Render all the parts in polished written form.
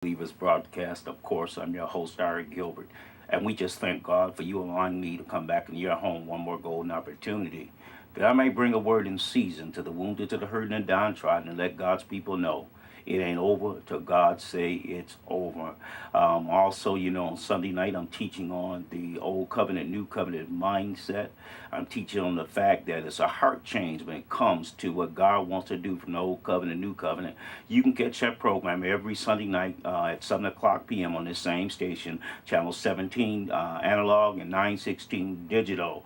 Believers broadcast. Of course, I'm your host, Eric Gilbert, and we just thank God for you allowing me to come back in your home one more golden opportunity, that I may bring a word in season to the wounded, to the hurting, and downtrodden, and let God's people know it ain't over till God say it's over. Also, on Sunday night, I'm teaching on the Old Covenant, New Covenant mindset. I'm teaching on the fact that it's a heart change when it comes to what God wants to do from the Old Covenant, New Covenant. You can catch that program every Sunday night at 7 o'clock p.m. on this same station, channel 17 analog and 916 digital.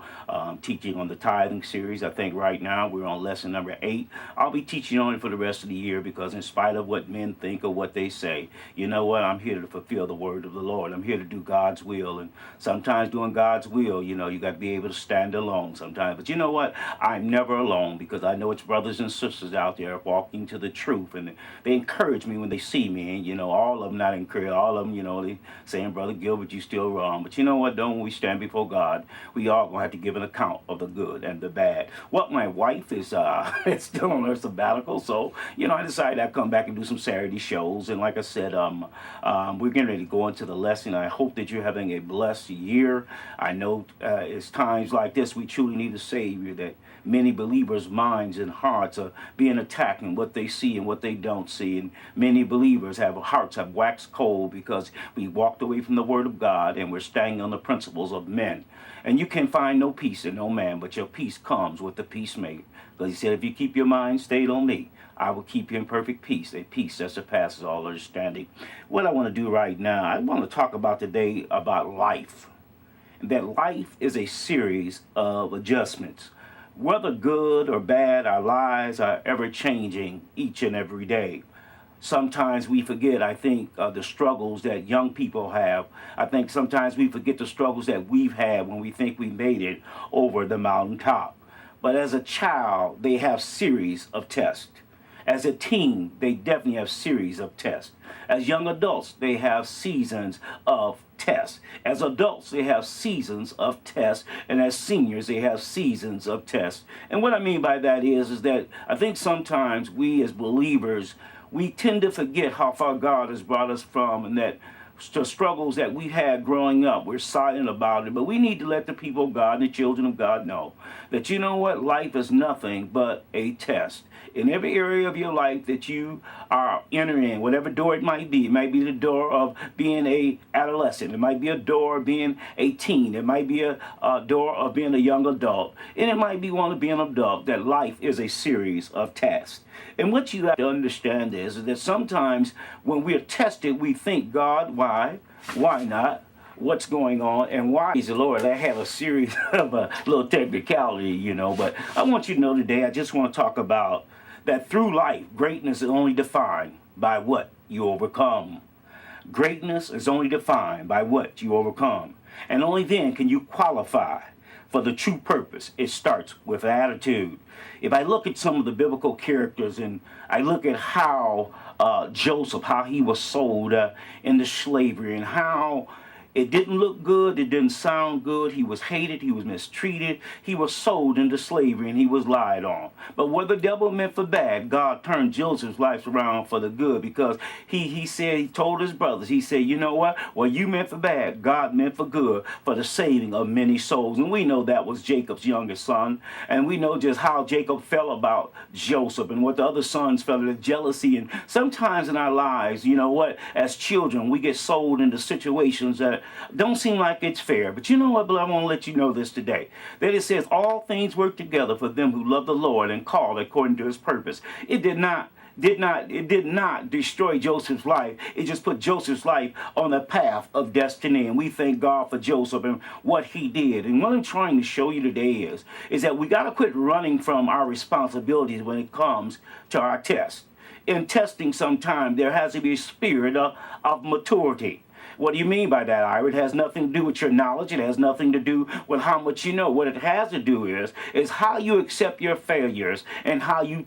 Teaching on the tithing series. I think right now we're on lesson number 8. I'll be teaching on it for the rest of the year because in spite of what men think or what they say, you know what? I'm here to fulfill the word of the Lord. I'm here to do God's will. And sometimes doing God's will, you got to be able to stand alone sometimes. But you know what? I'm never alone because I know it's brothers and sisters out there walking to the truth. And they encourage me when they see me. And, all of them not encouraged. All of them, they saying, Brother Gilbert, you still wrong. But you know what? Don't we stand before God? We all going to have to give an account of the good and the bad. Well, my wife is still on her sabbatical. So, I decided I'd come back and do some Saturday shows. And like I said, we're getting ready to go into the lesson. I hope that you're having a blessed year. I know it's times like this we truly need a Savior, that many believers' minds and hearts are being attacked in what they see and what they don't see. And many believers hearts have waxed cold because we walked away from the Word of God and we're staying on the principles of men. And you can find no peace in no man, but your peace comes with the peacemaker. Because he said, if you keep your mind stayed on me, I will keep you in perfect peace, a peace that surpasses all understanding. What I want to do right now, I want to talk about today about life. That life is a series of adjustments. Whether good or bad, our lives are ever changing each and every day. Sometimes we forget, I think, the struggles that young people have. I think sometimes we forget the struggles that we've had when we think we made it over the mountaintop. But as a child, they have series of tests. As a teen, they definitely have series of tests. As young adults, they have seasons of tests. As adults, they have seasons of tests. And as seniors, they have seasons of tests. And what I mean by that is that I think sometimes we as believers, we tend to forget how far God has brought us from, and that the struggles that we had growing up, we're silent about it. But we need to let the people of God and the children of God know that you know what? Life is nothing but a test. In every area of your life that you are entering, whatever door it might be the door of being a adolescent, it might be a door of being a teen, it might be a door of being a young adult, and it might be one of being an adult, that life is a series of tests. And what you have to understand is that sometimes when we're tested, we think, God, why? Why not? What's going on? And why is the Lord? I have a series of a little technicality, but I want you to know today, I just want to talk about that through life, greatness is only defined by what you overcome. Greatness is only defined by what you overcome. And only then can you qualify for the true purpose. It starts with attitude. If I look at some of the biblical characters and I look at how Joseph, how he was sold into slavery, and how it didn't look good, it didn't sound good, he was hated, he was mistreated, he was sold into slavery, and he was lied on. But what the devil meant for bad, God turned Joseph's life around for the good, because he told his brothers, he said, you know what? What you meant for bad, God meant for good, for the saving of many souls. And we know that was Jacob's youngest son, and we know just how Jacob felt about Joseph and what the other sons felt, the jealousy. And sometimes in our lives, you know what, as children, we get sold into situations that don't seem like it's fair. But you know what, beloved, I want to let you know this today. That it says all things work together for them who love the Lord and call according to his purpose. It did not destroy Joseph's life. It just put Joseph's life on the path of destiny. And we thank God for Joseph and what he did. And what I'm trying to show you today is that we got to quit running from our responsibilities when it comes to our test. In testing, sometimes there has to be a spirit of maturity. What do you mean by that, Ira? It has nothing to do with your knowledge. It has nothing to do with how much you know. What it has to do is how you accept your failures and how you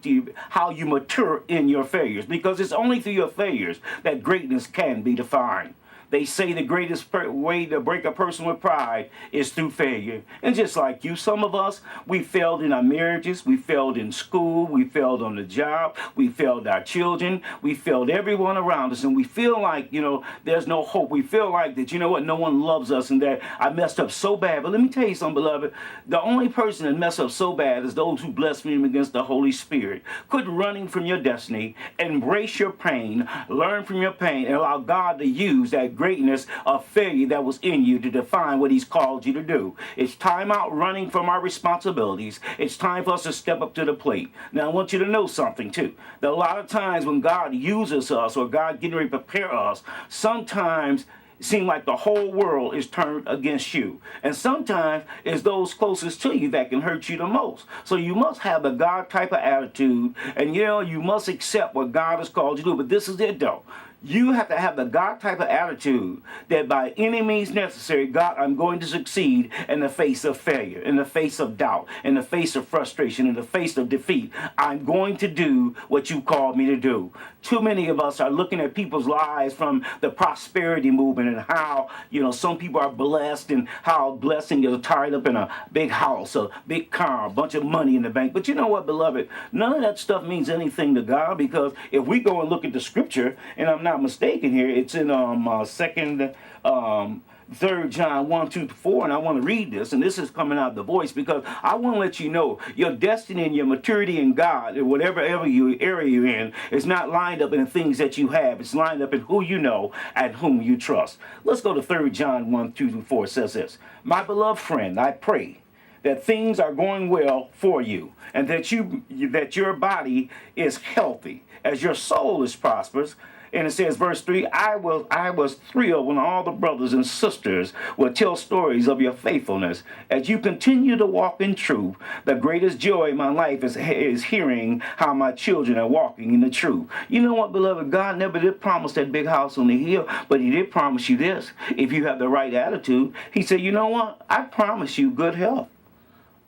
mature in your failures. Because it's only through your failures that greatness can be defined. They say the greatest way to break a person with pride is through failure. And just like you, some of us, we failed in our marriages, we failed in school, we failed on the job, we failed our children, we failed everyone around us, and we feel like, there's no hope. We feel like that, no one loves us and that I messed up so bad. But let me tell you something, beloved. The only person that messed up so bad is those who blaspheme against the Holy Spirit. Quit running from your destiny, embrace your pain, learn from your pain, and allow God to use that greatness of failure that was in you to define what he's called you to do. It's time out running from our responsibilities. It's time for us to step up to the plate. Now, I want you to know something, too. That a lot of times when God uses us or God getting ready to prepare us, sometimes it seems like the whole world is turned against you. And sometimes it's those closest to you that can hurt you the most. So you must have the God type of attitude, and you must accept what God has called you to do. But this is it, though. You have to have the God type of attitude that by any means necessary, God, I'm going to succeed in the face of failure, in the face of doubt, in the face of frustration, in the face of defeat. I'm going to do what you called me to do. Too many of us are looking at people's lives from the prosperity movement and how, some people are blessed and how blessing is tied up in a big house, a big car, a bunch of money in the bank. But you know what, beloved? None of that stuff means anything to God, because if we go and look at the scripture, and I'm not mistaken here, it's in 3 John 1, 2, 4, and I want to read this, and this is coming out of the Voice, because I want to let you know your destiny and your maturity in God, or whatever area you're in, is not lined up in the things that you have. It's lined up in who you know and whom you trust. Let's go to 3 John 1, 2, 4. It says this: My beloved friend, I pray that things are going well for you, and that your body is healthy, as your soul is prosperous. And it says, verse 3, I was thrilled when all the brothers and sisters would tell stories of your faithfulness. As you continue to walk in truth, the greatest joy in my life is hearing how my children are walking in the truth. You know what, beloved? God never did promise that big house on the hill, but he did promise you this. If you have the right attitude, he said, you know what? I promise you good health.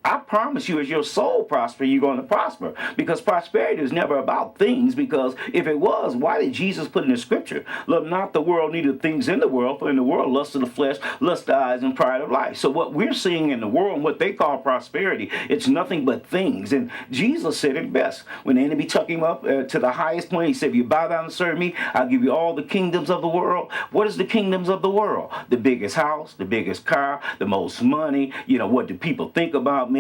I promise you, as your soul prospers, you're going to prosper. Because prosperity is never about things, because if it was, why did Jesus put in the scripture, love not the world, neither things in the world, for in the world lust of the flesh, lust of the eyes, and pride of life. So what we're seeing in the world, and what they call prosperity, it's nothing but things. And Jesus said it best. When the enemy took him up to the highest point, he said, if you bow down and serve me, I'll give you all the kingdoms of the world. What is the kingdoms of the world? The biggest house, the biggest car, the most money. What do people think about me?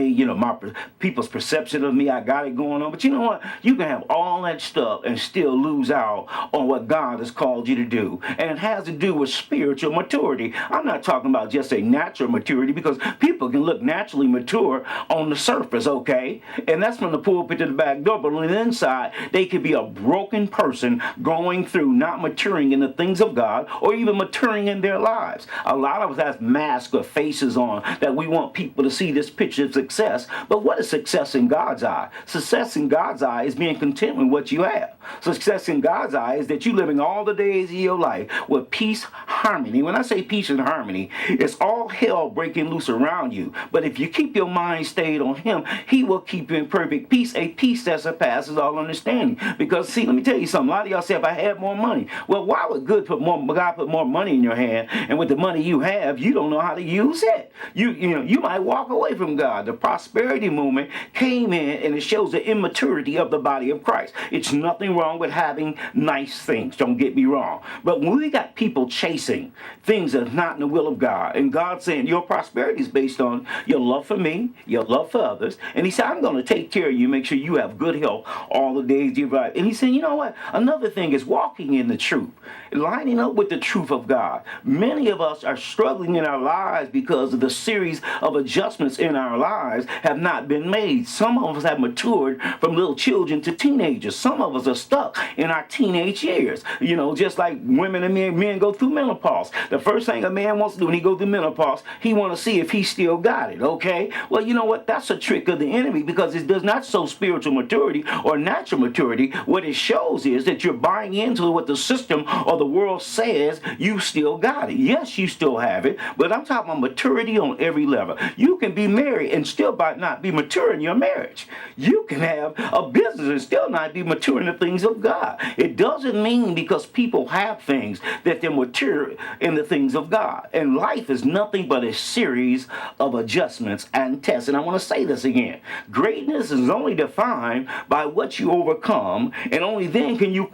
People's perception of me, I got it going on. But you know what? You can have all that stuff and still lose out on what God has called you to do. And it has to do with spiritual maturity. I'm not talking about just a natural maturity, because people can look naturally mature on the surface, okay? And that's from the pulpit to the back door. But on the inside, they could be a broken person going through, not maturing in the things of God, or even maturing in their lives. A lot of us have masks or faces on that we want people to see this picture of success. But what is success in God's eye? Success in God's eye is being content with what you have. Success in God's eye is that you're living all the days of your life with peace, harmony. When I say peace and harmony, it's all hell breaking loose around you. But if you keep your mind stayed on him, he will keep you in perfect peace, a peace that surpasses all understanding. Because, see, let me tell you something. A lot of y'all say, if I had more money. Well, why would God put more money in your hand, and with the money you have, you don't know how to use it? You might walk away from God. The prosperity movement came in, and it shows the immaturity of the body of Christ. It's nothing wrong with having nice things, don't get me wrong. But when we got people chasing things that are not in the will of God, and God saying your prosperity is based on your love for me, your love for others, and he said, I'm going to take care of you, make sure you have good health all the days you life. And he said, you know what? Another thing is walking in the truth, lining up with the truth of God. Many of us are struggling in our lives because of the series of adjustments in our lives have not been made. Some of us have matured from little children to teenagers. Some of us are stuck in our teenage years. Just like women and men go through menopause. The first thing a man wants to do when he goes through menopause, he wants to see if he still got it, okay? Well, you know what? That's a trick of the enemy, because it does not show spiritual maturity or natural maturity. What it shows is that you're buying into what the system or the world says you still got it. Yes, you still have it, but I'm talking about maturity on every level. You can be married and still not be mature in your marriage. You can have a business and still not be mature in the things of God. It doesn't mean because people have things that they're mature mature in the things of God. And life is nothing but a series of adjustments and tests. And I want to say this again. Greatness is only defined by what you overcome, and only then can you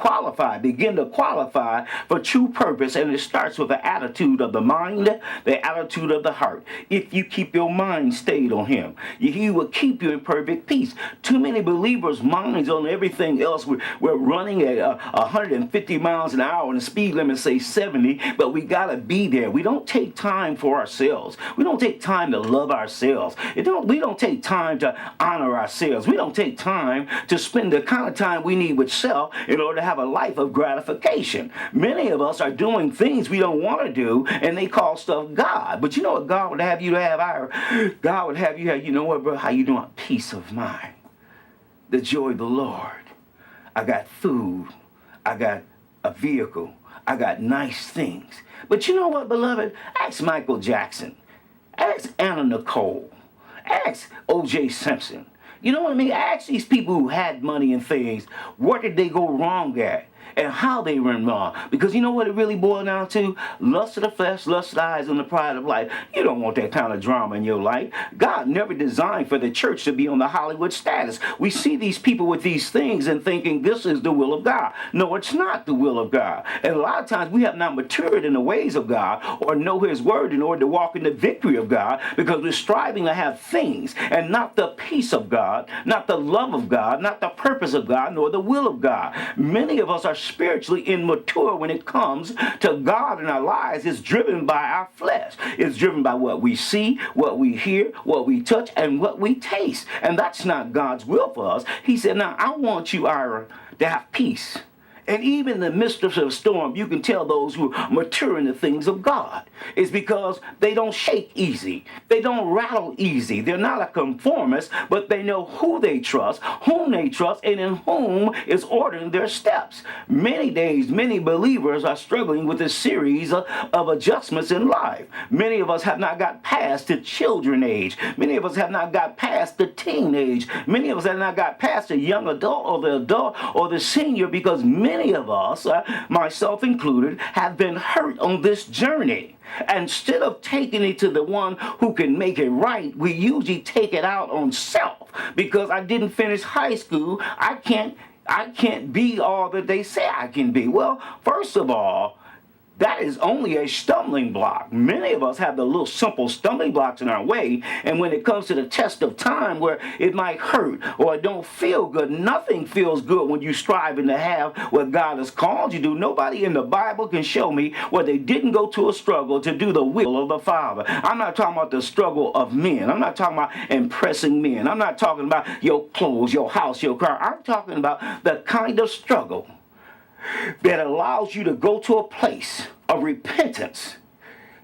begin to qualify for true purpose. And it starts with the attitude of the mind, the attitude of the heart. If you keep your mind stayed on Him, He will keep you in perfect peace. Too many believers' minds on everything else. We're running at 150 miles an hour and the speed limit say 70, but we got to be there. We don't take time for ourselves. We don't take time to love ourselves. We don't take time to honor ourselves. We don't take time to spend the kind of time we need with self in order to have a life of gratification. Many of us are doing things we don't want to do, and they call stuff God. But you know what God would have you to have? God would have you have, you know what, bro? How you doing? Peace of mind. The joy of the Lord. I got food. I got a vehicle. I got nice things. But you know what, beloved? Ask Michael Jackson. Ask Anna Nicole. Ask O.J. Simpson. You know what I mean? Ask these people who had money and things, what did they go wrong at? And how they went wrong. Because you know what it really boiled down to? Lust of the flesh, lust of the eyes, and the pride of life. You don't want that kind of drama in your life. God never designed for the church to be on the Hollywood status. We see these people with these things and thinking this is the will of God. No, it's not the will of God. And a lot of times we have not matured in the ways of God or know His word in order to walk in the victory of God, because we're striving to have things and not the peace of God, not the love of God, not the purpose of God, nor the will of God. Many of us are spiritually immature when it comes to God in our lives. It's driven by our flesh. It's driven by what we see, what we hear, what we touch, and what we taste. And that's not God's will for us. He said, now I want you, Ira, to have peace. And even in the midst of a storm, you can tell those who mature in the things of God. It's because they don't shake easy. They don't rattle easy. They're not a conformist, but they know who they trust, whom they trust, and in whom is ordering their steps. Many days, many believers are struggling with a series of adjustments in life. Many of us have not got past the children age. Many of us have not got past the teenage. Many of us have not got past the young adult or the adult or the senior, because many of us, myself included, have been hurt on this journey. Instead of taking it to the one who can make it right, we usually take it out on self. Because I didn't finish high school, I can't be all that they say I can be. Well, first of all, that is only a stumbling block. Many of us have the little simple stumbling blocks in our way, and when it comes to the test of time where it might hurt or it don't feel good, nothing feels good when you're striving to have what God has called you to do. Nobody in the Bible can show me where they didn't go to a struggle to do the will of the Father. I'm not talking about the struggle of men. I'm not talking about impressing men. I'm not talking about your clothes, your house, your car. I'm talking about the kind of struggle that allows you to go to a place of repentance,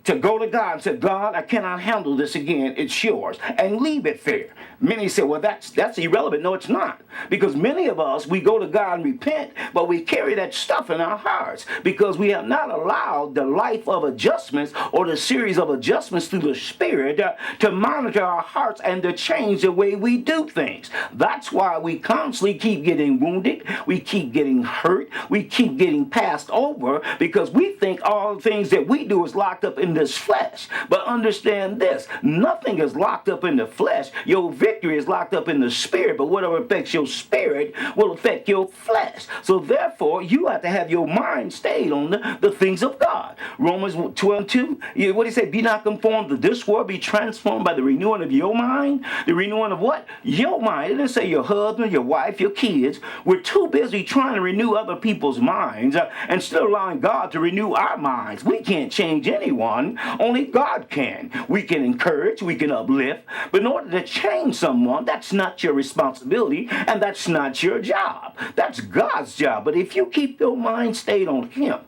to go to God and say, God, I cannot handle this again. It's yours. And leave it there. Many say, well, that's irrelevant. No, it's not. Because many of us, we go to God and repent, but we carry that stuff in our hearts because we have not allowed the life of adjustments or the series of adjustments through the Spirit to monitor our hearts and to change the way we do things. That's why we constantly keep getting wounded. We keep getting hurt. We keep getting passed over because we think all the things that we do is locked up in this flesh. But understand this, nothing is locked up in the flesh. Your victory is locked up in the Spirit, but whatever affects your spirit will affect your flesh. So therefore, you have to have your mind stayed on the things of God. Romans 12:2, what do you say? Be not conformed to this world, be transformed by the renewing of your mind. The renewing of what? Your mind. It didn't say your husband, your wife, your kids. We're too busy trying to renew other people's minds and still allowing God to renew our minds. We can't change anyone. Only God can. We can encourage, we can uplift, but in order to change someone, that's not your responsibility, and that's not your job. That's God's job. But if you keep your mind stayed on Him,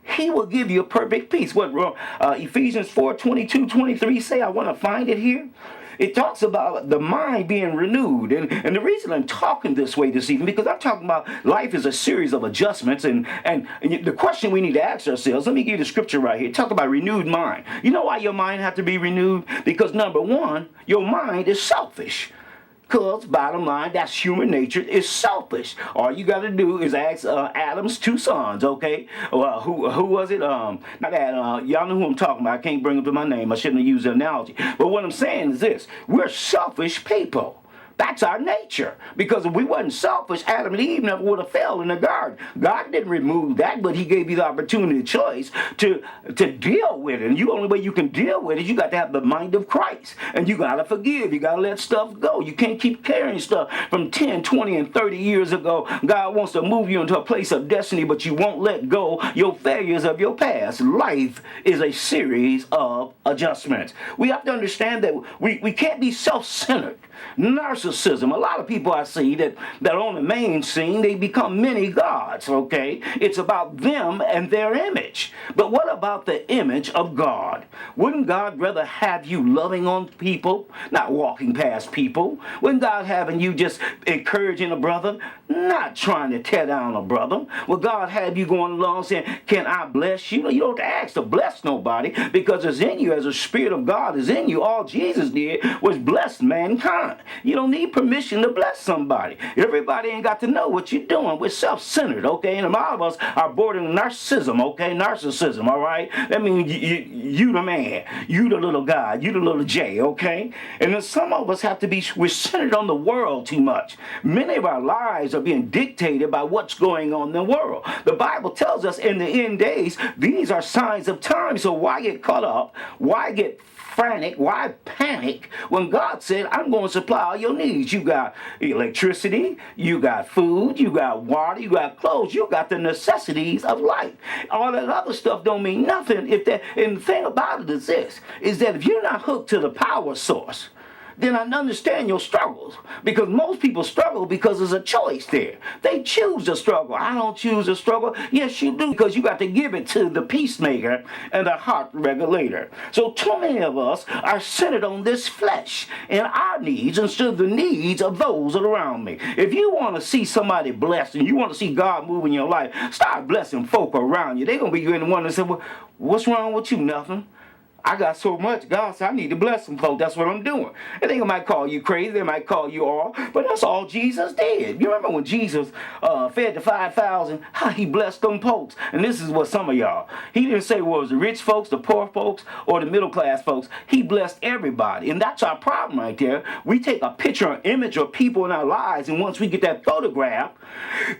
He will give you a perfect peace. What Ephesians 4:22-23 say? I want to find it here. It talks about the mind being renewed. And the reason I'm talking this way this evening, because I'm talking about life is a series of adjustments. And the question we need to ask ourselves, let me give you the scripture right here. Talk about renewed mind. You know why your mind has to be renewed? Because number one, your mind is selfish. Because, bottom line, that's human nature. It's selfish. All you got to do is ask Adam's two sons, okay? Who was it? Not Adam. Y'all know who I'm talking about. I can't bring him to my name. I shouldn't have used the analogy. But what I'm saying is this. We're selfish people. That's our nature. Because if we wasn't selfish, Adam and Eve never would have fell in the garden. God didn't remove that, but he gave you the opportunity, choice to deal with it. And the only way you can deal with it, you got to have the mind of Christ. And you got to forgive. You got to let stuff go. You can't keep carrying stuff from 10, 20, and 30 years ago. God wants to move you into a place of destiny, but you won't let go your failures of your past. Life is a series of adjustments. We have to understand that we can't be self-centered. Narcissism. A lot of people I see that on the main scene, they become many gods, okay? It's about them and their image. But what about the image of God? Wouldn't God rather have you loving on people, not walking past people? Wouldn't God having you just encouraging a brother, not trying to tear down a brother? Would God have you going along saying, can I bless you? You don't have to ask to bless nobody because it's in you as the Spirit of God is in you. All Jesus did was bless mankind. You don't need permission to bless somebody. Everybody ain't got to know what you're doing. We're self-centered, okay? And a lot of us are bordering narcissism, okay? Narcissism, all right? That means you the man, you the little guy, you the little J, okay? And then some of us have to be, we're centered on the world too much. Many of our lives are being dictated by what's going on in the world. The Bible tells us in the end days, these are signs of time. So why get caught up? Why get frantic? Why panic when God said, I'm going to supply all your needs? You got electricity, you got food, you got water, you got clothes, you got the necessities of life. All that other stuff don't mean nothing. And the thing about it is this, is that if you're not hooked to the power source, then I understand your struggles. Because most people struggle because there's a choice there. They choose to struggle. I don't choose to struggle. Yes, you do, because you got to give it to the peacemaker and the heart regulator. So too many of us are centered on this flesh and our needs instead of the needs of those around me. If you want to see somebody blessed and you want to see God move in your life, start blessing folk around you. They're going to be the one to say, well, what's wrong with you? Nothing. I got so much. God said, I need to bless some folks. That's what I'm doing. And they might call you crazy. They might call you all. But that's all Jesus did. You remember when Jesus fed the 5,000, how he blessed them folks. And this is what some of y'all. He didn't say, well, it was the rich folks, the poor folks, or the middle class folks. He blessed everybody. And that's our problem right there. We take a picture or image of people in our lives. And once we get that photograph,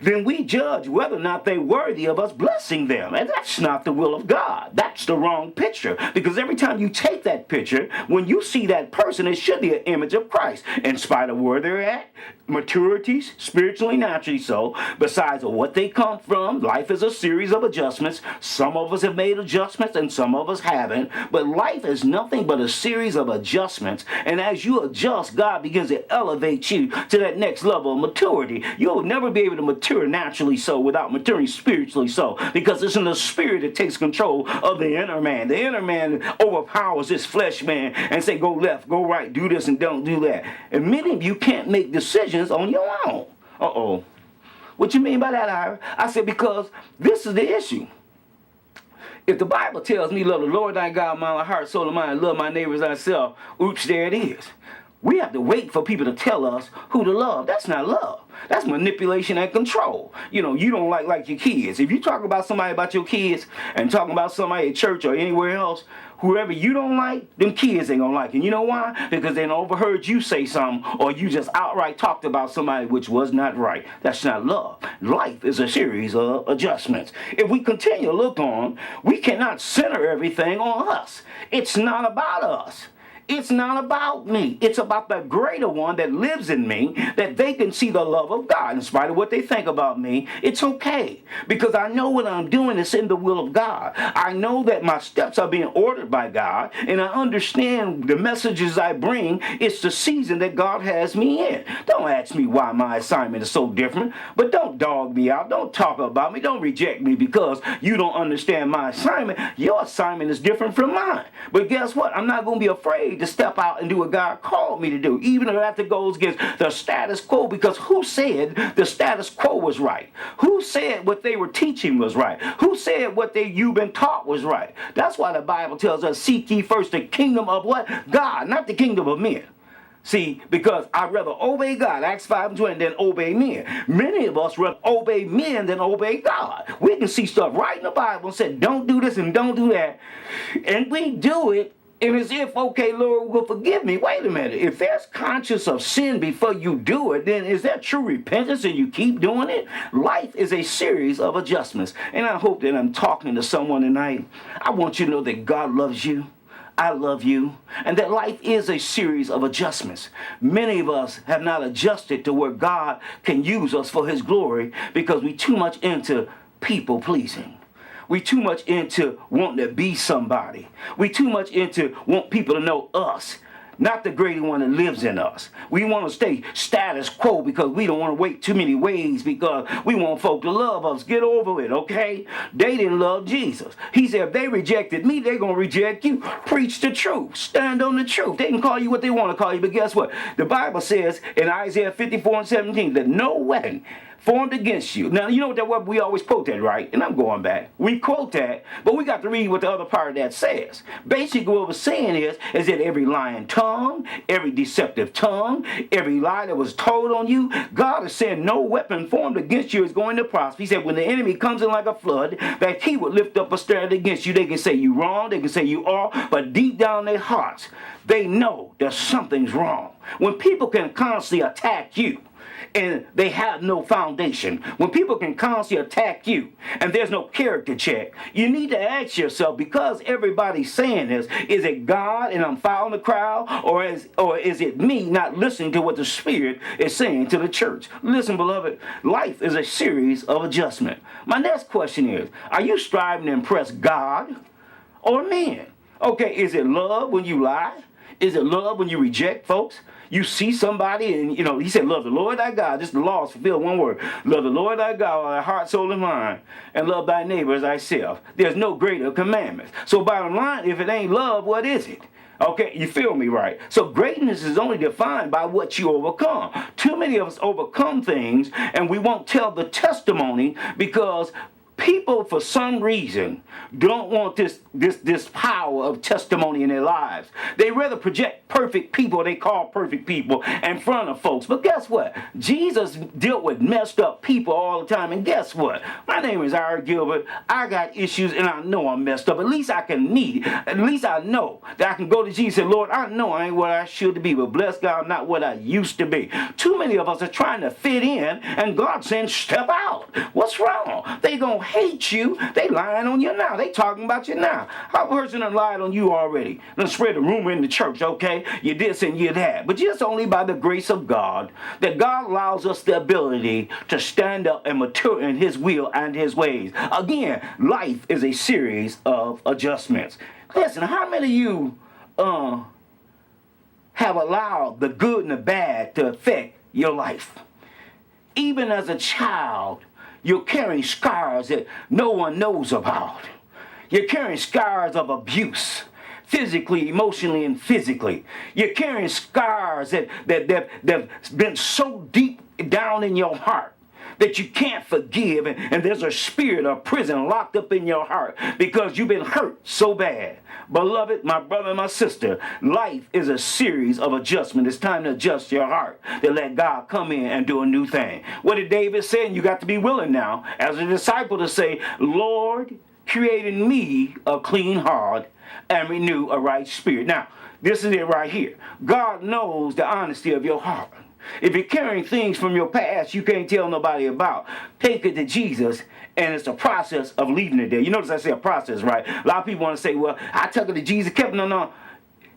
then we judge whether or not they're worthy of us blessing them. And that's not the will of God. That's the wrong picture. Because every time you take that picture, when you see that person, it should be an image of Christ. In spite of where they're at, maturity, spiritually, naturally so, besides of what they come from, life is a series of adjustments. Some of us have made adjustments and some of us haven't. But life is nothing but a series of adjustments. And as you adjust, God begins to elevate you to that next level of maturity. You'll never be able to mature naturally so without maturing spiritually so, because it's in the spirit that takes control of the inner man. The inner man overpowers this flesh man and say, go left, go right, do this and don't do that. And many of you can't make decisions on your own. Uh-oh. What you mean by that, Ira? I said, because this is the issue. If the Bible tells me, love the Lord thy God, my heart, soul, and mind, love my neighbors thyself, oops, there it is. We have to wait for people to tell us who to love. That's not love. That's manipulation and control. You know, you don't like your kids. If you talk about somebody about your kids and talking about somebody at church or anywhere else, whoever you don't like, them kids ain't gonna like. And you know why? Because they overheard you say something, or you just outright talked about somebody which was not right. That's not love. Life is a series of adjustments. If we continue to look on, we cannot center everything on us. It's not about us. It's not about me. It's about the greater one that lives in me, that they can see the love of God. In spite of what they think about me, it's okay. Because I know what I'm doing is in the will of God. I know that my steps are being ordered by God, and I understand the messages I bring. It's the season that God has me in. Don't ask me why my assignment is so different, but don't dog me out. Don't talk about me. Don't reject me because you don't understand my assignment. Your assignment is different from mine. But guess what? I'm not going to be afraid to step out and do what God called me to do, even if that goes against the status quo, because who said the status quo was right? Who said what they were teaching was right? Who said what you've been taught was right? That's why the Bible tells us, seek ye first the kingdom of what? God, not the kingdom of men. See, because I'd rather obey God, Acts 5:20, than obey men. Many of us rather obey men than obey God. We can see stuff right in the Bible and say, don't do this and don't do that. And we do it, and as if, okay, Lord will forgive me. Wait a minute. If there's conscience of sin before you do it, then is that true repentance and you keep doing it? Life is a series of adjustments. And I hope that I'm talking to someone tonight. I want you to know that God loves you. I love you, and that life is a series of adjustments. Many of us have not adjusted to where God can use us for his glory because we too much into people pleasing. We too much into wanting to be somebody. We too much into want people to know us, not the greater one that lives in us. We want to stay status quo because we don't want to wait too many ways because we want folk to love us. Get over it, okay? They didn't love Jesus. He said, if they rejected me, they're going to reject you. Preach the truth. Stand on the truth. They can call you what they want to call you, but guess what? The Bible says in Isaiah 54:17 that no weapon formed against you. Now, you know what we always quote that, right? And I'm going back. We quote that, but we got to read what the other part of that says. Basically, what we're saying is that every lying tongue, every deceptive tongue, every lie that was told on you, God is saying no weapon formed against you is going to prosper. He said when the enemy comes in like a flood, that he would lift up a standard against you. They can say you wrong, they can say you are, but deep down in their hearts, they know that something's wrong. When people can constantly attack you, and they have no foundation. When people can constantly attack you and there's no character check, you need to ask yourself, because everybody's saying this, is it God and I'm following the crowd, or is it me not listening to what the Spirit is saying to the church? Listen, beloved, life is a series of adjustment. My next question is, are you striving to impress God or men? Okay, is it love when you lie? Is it love when you reject folks? You see somebody and, he said, love the Lord thy God. This is the law is fulfilled one word. Love the Lord thy God with thy heart, soul, and mind. And love thy neighbor as thyself. There's no greater commandments. So bottom line, if it ain't love, what is it? Okay, you feel me, right? So greatness is only defined by what you overcome. Too many of us overcome things and we won't tell the testimony because people, for some reason, don't want this power of testimony in their lives. They rather project perfect people they call perfect people in front of folks. But guess what? Jesus dealt with messed up people all the time. And guess what? My name is Ira Gilbert. I got issues and I know I'm messed up. At least I can meet. At least I know that I can go to Jesus and say, Lord, I know I ain't what I should be, but bless God, I'm not what I used to be. Too many of us are trying to fit in and God's saying, step out. What's wrong? They gonna hate you. They lying on you now. They talking about you now. How person done lied on you already? Done spread a rumor in the church, okay? You this and you that. But just only by the grace of God that God allows us the ability to stand up and mature in his will and his ways. Again, life is a series of adjustments. Listen, how many of you have allowed the good and the bad to affect your life? Even as a child, you're carrying scars that no one knows about. You're carrying scars of abuse, physically, emotionally, and physically. You're carrying scars that've been so deep down in your heart that you can't forgive, and there's a spirit of prison locked up in your heart because you've been hurt so bad. Beloved, my brother and my sister, life is a series of adjustments. It's time to adjust your heart, to let God come in and do a new thing. What did David say? And you got to be willing now, as a disciple, to say, Lord, create in me a clean heart and renew a right spirit. Now, this is it right here. God knows the honesty of your heart. If you're carrying things from your past you can't tell nobody about, take it to Jesus, and it's a process of leaving it there. You notice I say a process, right? A lot of people want to say, well, I took it to Jesus, kept it. No.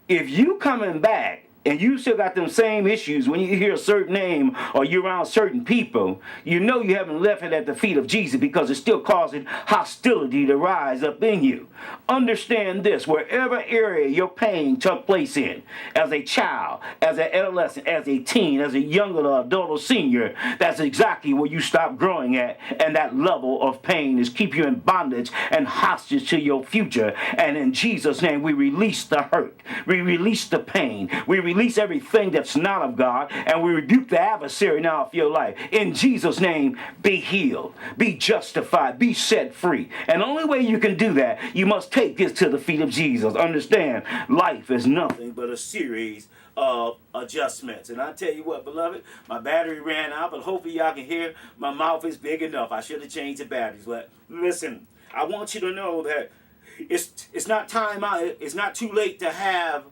If you coming back and you still got them same issues when you hear a certain name or you're around certain people, you know you haven't left it at the feet of Jesus because it's still causing hostility to rise up in you. Understand this, wherever area your pain took place in, as a child, as an adolescent, as a teen, as a young adult or senior, that's exactly where you stop growing at, and that level of pain is keep you in bondage and hostage to your future. And in Jesus' name, we release the hurt, we release the pain, we release everything that's not of God, and we rebuke the adversary now of your life. In Jesus' name, be healed, be justified, be set free. And the only way you can do that, you must take this to the feet of Jesus. Understand, life is nothing but a series of adjustments. And I tell you what, beloved, my battery ran out, but hopefully y'all can hear my mouth is big enough. I should have changed the batteries. But listen, I want you to know that it's not time out. It's not too late to have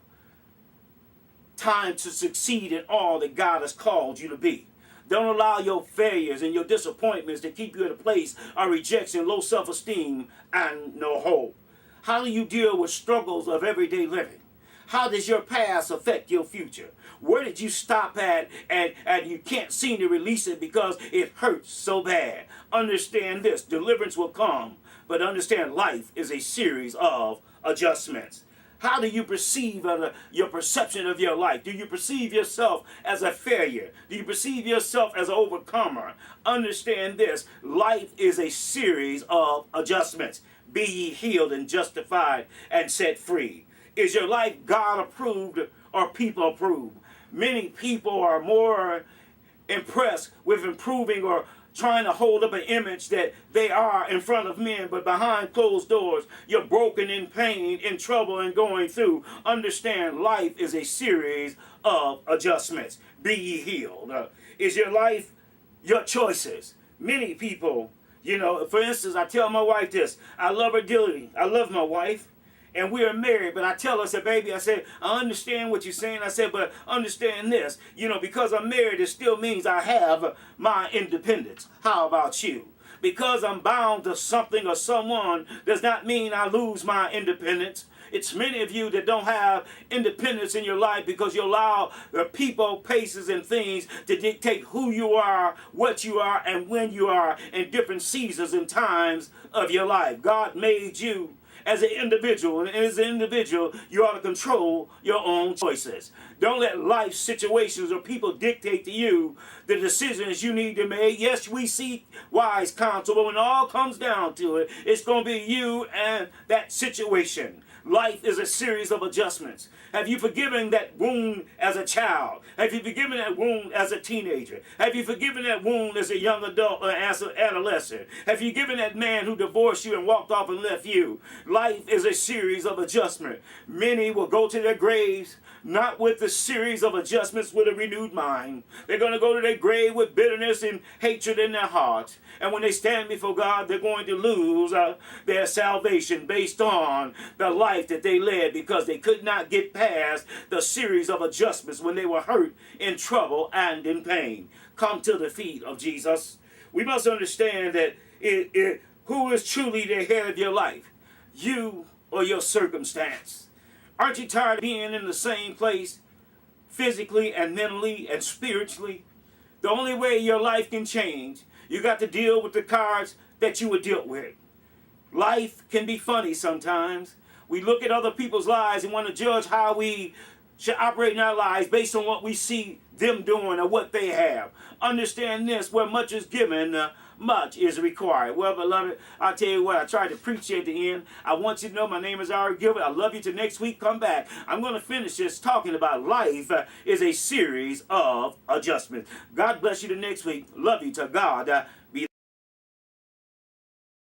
time to succeed in all that God has called you to be. Don't allow your failures and your disappointments to keep you at a place of rejection, low self-esteem, and no hope. How do you deal with struggles of everyday living? How does your past affect your future? Where did you stop at and you can't seem to release it because it hurts so bad? Understand this, deliverance will come, but understand life is a series of adjustments. How do you perceive your perception of your life? Do you perceive yourself as a failure? Do you perceive yourself as an overcomer? Understand this, life is a series of adjustments. Be ye healed and justified and set free. Is your life God approved or people approved? Many people are more impressed with improving or trying to hold up an image that they are in front of men, but behind closed doors, you're broken, in pain, in trouble, and going through. Understand, life is a series of adjustments. Be ye healed. Is your life your choices? Many people, for instance, I tell my wife this. I love her dearly. I love my wife. And we are married, but I tell her, I said, baby, I said, I understand what you're saying. I said, but understand this, because I'm married, it still means I have my independence. How about you? Because I'm bound to something or someone does not mean I lose my independence. It's many of you that don't have independence in your life because you allow the people, places, and things to dictate who you are, what you are, and when you are in different seasons and times of your life. God made you as an individual, and as an individual, you ought to control your own choices. Don't let life situations or people dictate to you the decisions you need to make. Yes, we seek wise counsel, but when it all comes down to it, it's going to be you and that situation. Life is a series of adjustments. Have you forgiven that wound as a child? Have you forgiven that wound as a teenager? Have you forgiven that wound as a young adult or as an adolescent? Have you forgiven that man who divorced you and walked off and left you? Life is a series of adjustments. Many will go to their graves not with the series of adjustments with a renewed mind. They're going to go to their grave with bitterness and hatred in their hearts. And when they stand before God, they're going to lose their salvation based on the life that they led because they could not get past the series of adjustments when they were hurt, in trouble, and in pain. Come to the feet of Jesus. We must understand that who is truly the head of your life? You or your circumstance? Aren't you tired of being in the same place physically and mentally and spiritually? The only way your life can change, you got to deal with the cards that you were dealt with. Life can be funny sometimes. We look at other people's lives and want to judge how we should operate in our lives based on what we see them doing or what they have. Understand this, where much is given, much is required. Well, beloved, I'll tell you what, I tried to preach at the end. I want you to know my name is Ari Gilbert. I love you till next week. Come back. I'm going to finish this talking about life is a series of adjustments. God bless you till next week. Love you to God.